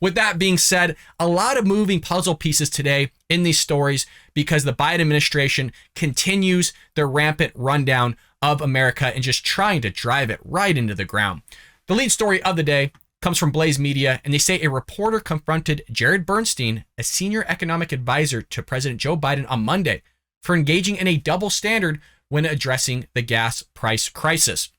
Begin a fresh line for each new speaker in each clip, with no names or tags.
with that being said, a lot of moving puzzle pieces today in these stories because the Biden administration continues their rampant rundown of America and just trying to drive it right into the ground. The lead story of the day comes from Blaze Media, and they say a reporter confronted Jared Bernstein, a senior economic advisor to President Joe Biden, on Monday for engaging in a double standard when addressing the gas price crisis.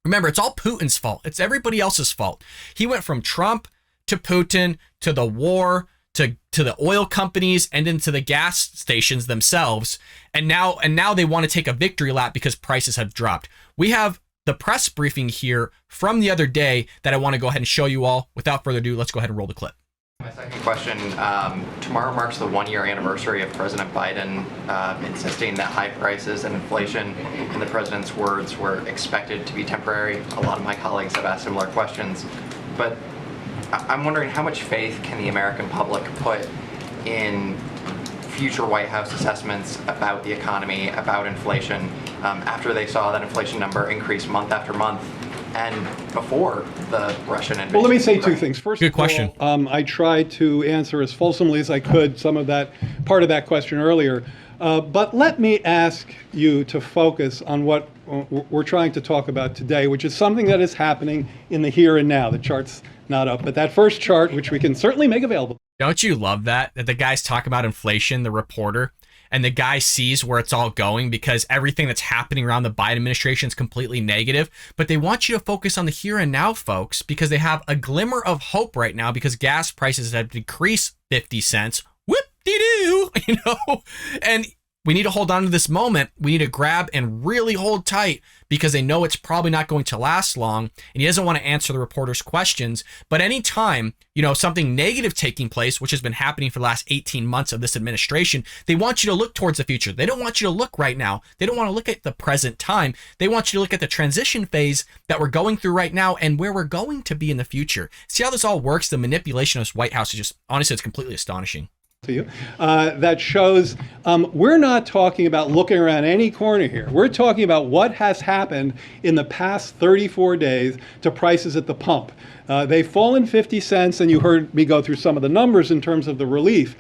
Remember, it's all Putin's fault. It's everybody else's fault. He went from Trump to Putin to the war to the oil companies and into the gas stations themselves. And now they want to take a victory lap because prices have dropped. We have the press briefing here from the other day that I want to go ahead and show you all. Without further ado, let's go ahead and roll the clip.
My second question, tomorrow marks the one-year anniversary of President Biden insisting that high prices and inflation, in the president's words, were expected to be temporary. A lot of my colleagues have asked similar questions, but I'm wondering how much faith can the American public put in future White House assessments about the economy, about inflation, after they saw that inflation number increase month after month and before the Russian invasion?
Well, let me say two things. First,
good question.
I tried to answer as fulsomely as I could some of that part of that question earlier. But let me ask you to focus on what we're trying to talk about today, which is something that is happening in the here and now. The chart's not up, but that first chart, which we can certainly make available.
Don't you love that the guys talk about inflation, the reporter, and the guy sees where it's all going because everything that's happening around the Biden administration is completely negative. But they want you to focus on the here and now, folks, because they have a glimmer of hope right now because gas prices have decreased 50 cents. Whoop-de-doo, and we need to hold on to this moment. We need to grab and really hold tight because they know it's probably not going to last long. And he doesn't want to answer the reporter's questions. But anytime, something negative taking place, which has been happening for the last 18 months of this administration, they want you to look towards the future. They don't want you to look right now. They don't want to look at the present time. They want you to look at the transition phase that we're going through right now and where we're going to be in the future. See how this all works? The manipulation of this White House is just, honestly, it's completely astonishing.
To you, that shows we're not talking about looking around any corner here. We're talking about what has happened in the past 34 days to prices at the pump. They've fallen 50 cents, and you heard me go through some of the numbers in terms of the relief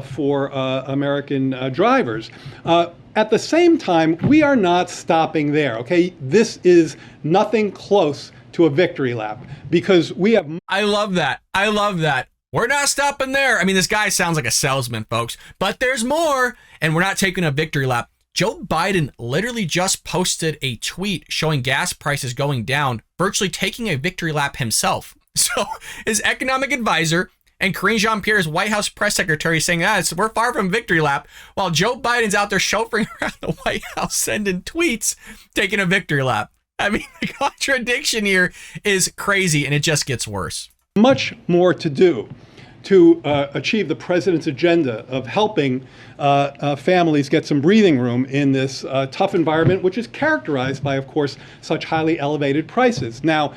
for American drivers. At the same time, we are not stopping there, okay? This is nothing close to a victory lap because we have...
I love that. I love that. We're not stopping there. I mean, this guy sounds like a salesman, folks, but there's more, and we're not taking a victory lap. Joe Biden literally just posted a tweet showing gas prices going down, virtually taking a victory lap himself. So his economic advisor and Jean-Pierre's White House press secretary saying that we're far from victory lap, while Joe Biden's out there chauffeuring around the White House, sending tweets, taking a victory lap. I mean, the contradiction here is crazy, and it just gets worse.
Much more to do to achieve the president's agenda of helping families get some breathing room in this tough environment, which is characterized by, of course, such highly elevated prices. Now,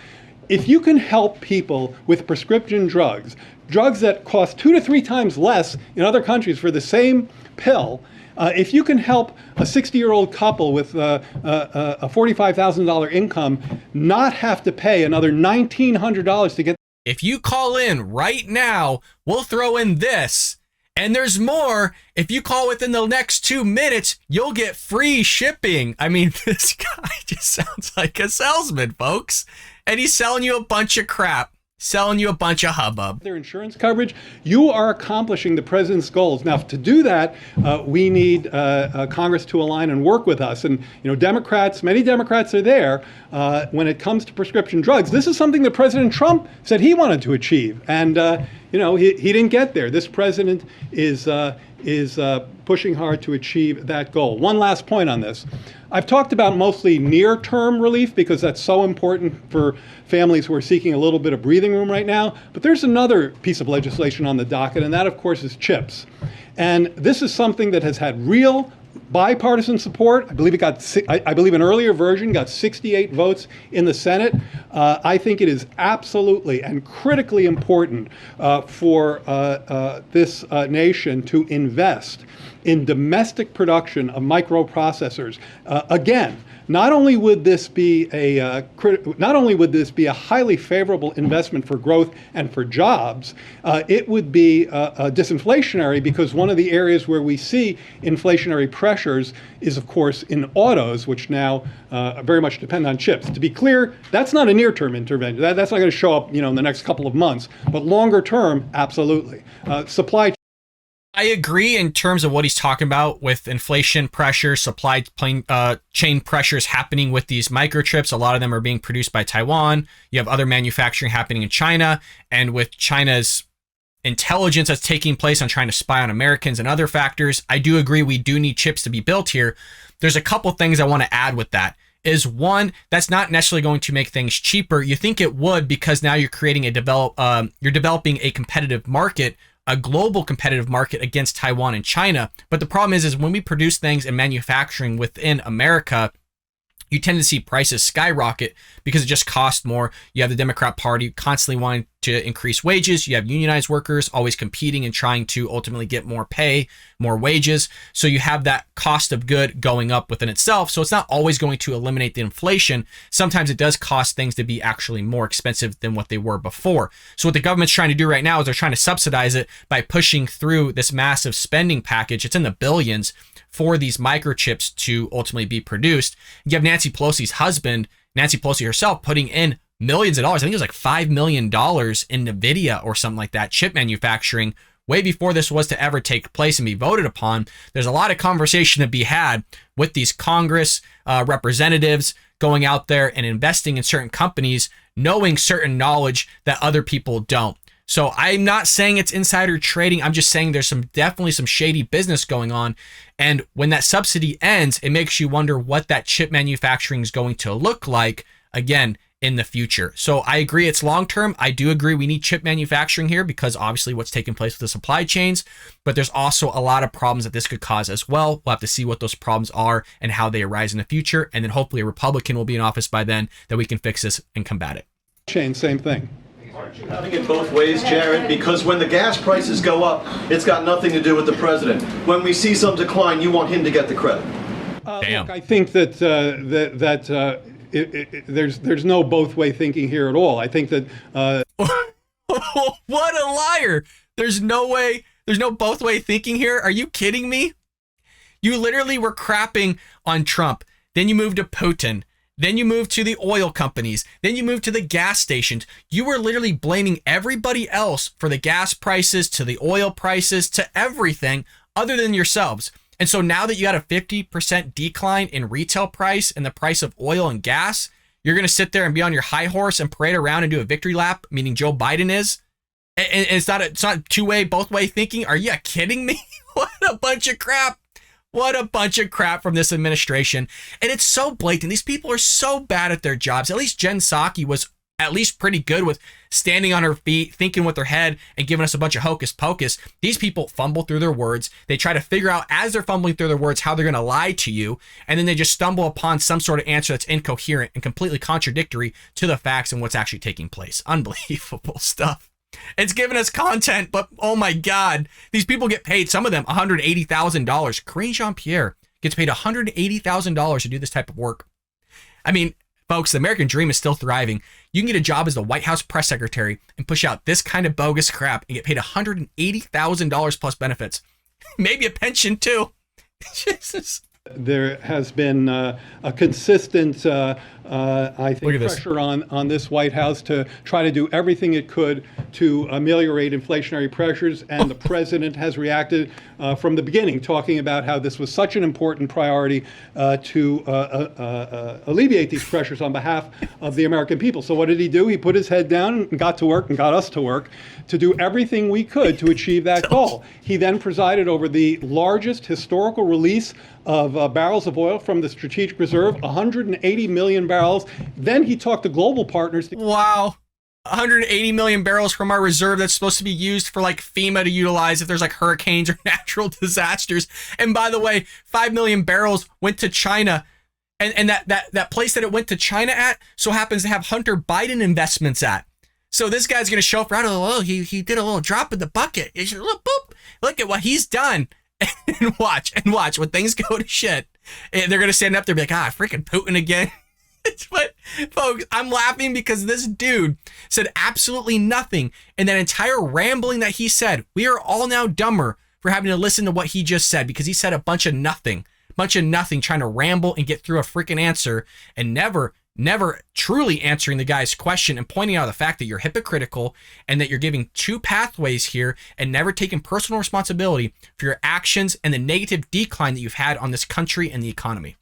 if you can help people with prescription drugs that cost 2 to 3 times less in other countries for the same pill, if you can help a 60-year-old couple with a $45,000 income not have to pay another $1,900 to get...
If you call in right now, we'll throw in this. And there's more. If you call within the next 2 minutes, you'll get free shipping. I mean, this guy just sounds like a salesman, folks. And he's selling you a bunch of crap, selling you a bunch of hubbub.
Their insurance coverage, you are accomplishing the president's goals. Now, to do that, we need Congress to align and work with us. And, Democrats, many Democrats are there when it comes to prescription drugs. This is something that President Trump said he wanted to achieve. And, he didn't get there. This president is pushing hard to achieve that goal. One last point on this. I've talked about mostly near-term relief because that's so important for families who are seeking a little bit of breathing room right now. But there's another piece of legislation on the docket, and that, of course, is CHIPS. And this is something that has had real bipartisan support. I believe an earlier version got 68 votes in the Senate. I think it is absolutely and critically important for this nation to invest in domestic production of microprocessors. Again, not only would this be a highly favorable investment for growth and for jobs, it would be disinflationary, because one of the areas where we see inflationary pressures is, of course, in autos, which now very much depend on chips. To be clear, that's not a near-term intervention. That's not going to show up, in the next couple of months. But longer term, absolutely. Supply.
I agree in terms of what he's talking about with inflation pressure, supply chain pressures happening with these microchips. A lot of them are being produced by Taiwan. You have other manufacturing happening in China, and with China's intelligence that's taking place on trying to spy on Americans and other factors, I do agree we do need chips to be built here. There's a couple things I want to add with that. Is one, that's not necessarily going to make things cheaper. You think it would, because now you're creating you're developing a competitive market, a global competitive market against Taiwan and China. But the problem is when we produce things in manufacturing within America, you tend to see prices skyrocket because it just costs more. You have the Democrat Party constantly wanting to increase wages. You have unionized workers always competing and trying to ultimately get more pay, more wages. So you have that cost of good going up within itself. So it's not always going to eliminate the inflation. Sometimes it does cost things to be actually more expensive than what they were before. So what the government's trying to do right now is they're trying to subsidize it by pushing through this massive spending package. It's in the billions for these microchips to ultimately be produced. You have Nancy Pelosi's husband, Nancy Pelosi herself, putting in millions of dollars. I think it was like $5 million in NVIDIA or something like that, chip manufacturing, way before this was to ever take place and be voted upon. There's a lot of conversation to be had with these Congress representatives going out there and investing in certain companies, knowing certain knowledge that other people don't. So I'm not saying it's insider trading. I'm just saying there's definitely some shady business going on. And when that subsidy ends, it makes you wonder what that chip manufacturing is going to look like, again, in the future. So I agree it's long term. I do agree we need chip manufacturing here because obviously what's taking place with the supply chains, but there's also a lot of problems that this could cause as well. We'll have to see what those problems are and how they arise in the future. And then hopefully a Republican will be in office by then that we can fix this and combat it.
Chain, same thing.
Having it both ways, Jared, because when the gas prices go up, it's got nothing to do with the president. When we see some decline, you want him to get the credit.
Damn.
Look, I think that there's no both-way thinking here at all. I think that
what a liar! There's no both-way thinking here. Are you kidding me? You literally were crapping on Trump. Then you moved to Putin. Then you moved to the oil companies. Then you moved to the gas stations. You were literally blaming everybody else for the gas prices, to the oil prices, to everything other than yourselves. And so now that you got a 50% decline in retail price and the price of oil and gas, you're going to sit there and be on your high horse and parade around and do a victory lap, meaning Joe Biden is? And it's not two-way, both-way thinking? Are you kidding me? What a bunch of crap. What a bunch of crap from this administration. And it's so blatant. These people are so bad at their jobs. At least Jen Psaki was at least pretty good with standing on her feet, thinking with their head, and giving us a bunch of hocus pocus. These people fumble through their words. They try to figure out as they're fumbling through their words how they're going to lie to you. And then they just stumble upon some sort of answer that's incoherent and completely contradictory to the facts and what's actually taking place. Unbelievable stuff. It's giving us content, but oh my God, these people get paid, some of them $180,000. Corinne Jean-Pierre gets paid $180,000 to do this type of work. I mean, folks, the American dream is still thriving. You can get a job as the White House press secretary and push out this kind of bogus crap and get paid $180,000 plus benefits. Maybe a pension too. Jesus.
There has been a consistent, I think, pressure on this White House to try to do everything it could to ameliorate inflationary pressures, and the president has reacted from the beginning, talking about how this was such an important priority to alleviate these pressures on behalf of the American people. So what did he do? He put his head down and got to work and got us to work to do everything we could to achieve that goal. He then presided over the largest historical release of barrels of oil from the Strategic Reserve, 180 million barrels. Then he talked to global partners.
Wow. 180 million barrels from our reserve that's supposed to be used for like FEMA to utilize if there's like hurricanes or natural disasters. And by the way, 5 million barrels went to China. And that place that it went to China at so happens to have Hunter Biden investments at. So this guy's going to show up right. Oh, he did a little drop in the bucket. Look at what he's done. And watch when things go to shit. And they're going to stand up there and be like, freaking Putin again. But folks, I'm laughing because this dude said absolutely nothing. And that entire rambling that he said, we are all now dumber for having to listen to what he just said, because he said a bunch of nothing, trying to ramble and get through a freaking answer, and never truly answering the guy's question and pointing out the fact that you're hypocritical and that you're giving two pathways here and never taking personal responsibility for your actions and the negative decline that you've had on this country and the economy.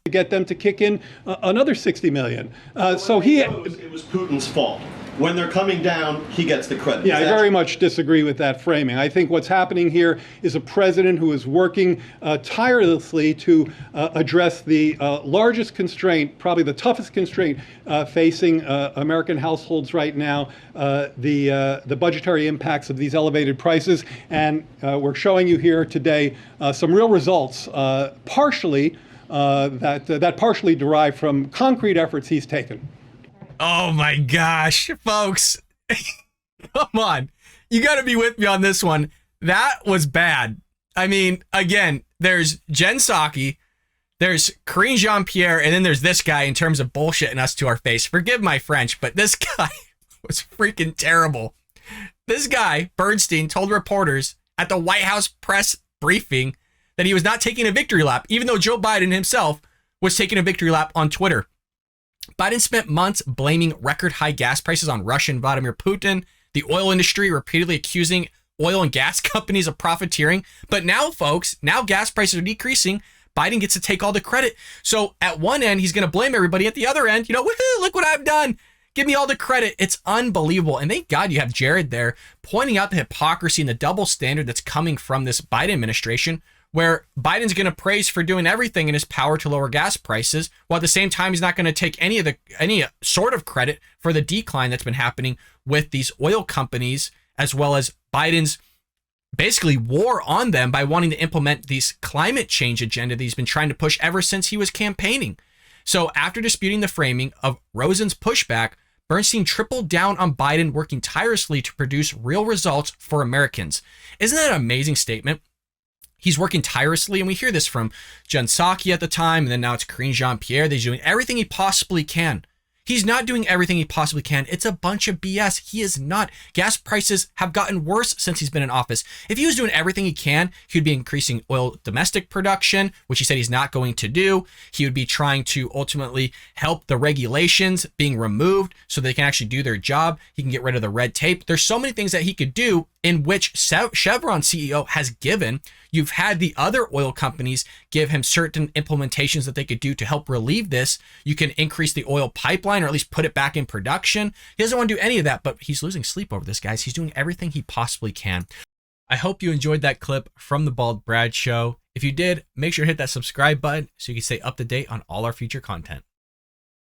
To get them to kick in another 60 million.
It was Putin's fault. When they're coming down, he gets the credit.
Yeah, I very much disagree with that framing. I think what's happening here is a president who is working tirelessly to address the largest constraint, probably the toughest constraint facing American households right now, the budgetary impacts of these elevated prices. And we're showing you here today some real results, partially that partially derived from concrete efforts he's taken.
Oh my gosh, folks. Come on. You got to be with me on this one. That was bad. I mean, again, there's Jen Psaki, there's Karine Jean-Pierre, and then there's this guy in terms of bullshitting us to our face. Forgive my French, but this guy was freaking terrible. This guy, Bernstein, told reporters at the White House press briefing that he was not taking a victory lap, even though Joe Biden himself was taking a victory lap on Twitter. Biden spent months blaming record high gas prices on Russian Vladimir Putin, the oil industry repeatedly accusing oil and gas companies of profiteering. But now, folks, now gas prices are decreasing. Biden gets to take all the credit. So at one end, he's going to blame everybody. At the other end, woohoo, look what I've done. Give me all the credit. It's unbelievable. And thank God you have Jared there pointing out the hypocrisy and the double standard that's coming from this Biden administration, where Biden's going to praise for doing everything in his power to lower gas prices, while at the same time he's not going to take any sort of credit for the decline that's been happening with these oil companies, as well as Biden's basically war on them by wanting to implement these climate change agenda that he's been trying to push ever since he was campaigning. So after disputing the framing of Rosen's pushback, Bernstein tripled down on Biden working tirelessly to produce real results for Americans. Isn't that an amazing statement? He's working tirelessly, and we hear this from Jen Psaki at the time, and then now it's Karine Jean-Pierre. He's doing everything he possibly can. He's not doing everything he possibly can. It's a bunch of BS. He is not. Gas prices have gotten worse since he's been in office. If he was doing everything he can, he would be increasing oil domestic production, which he said he's not going to do. He would be trying to ultimately help the regulations being removed so they can actually do their job. He can get rid of the red tape. There's so many things that he could do, in which Chevron CEO has given. You've had the other oil companies give him certain implementations that they could do to help relieve this. You can increase the oil pipeline, or at least put it back in production. He doesn't want to do any of that, but he's losing sleep over this, guys. He's doing everything he possibly can. I hope you enjoyed that clip from the Bald Brad Show. If you did, make sure to hit that subscribe button so you can stay up to date on all our future content.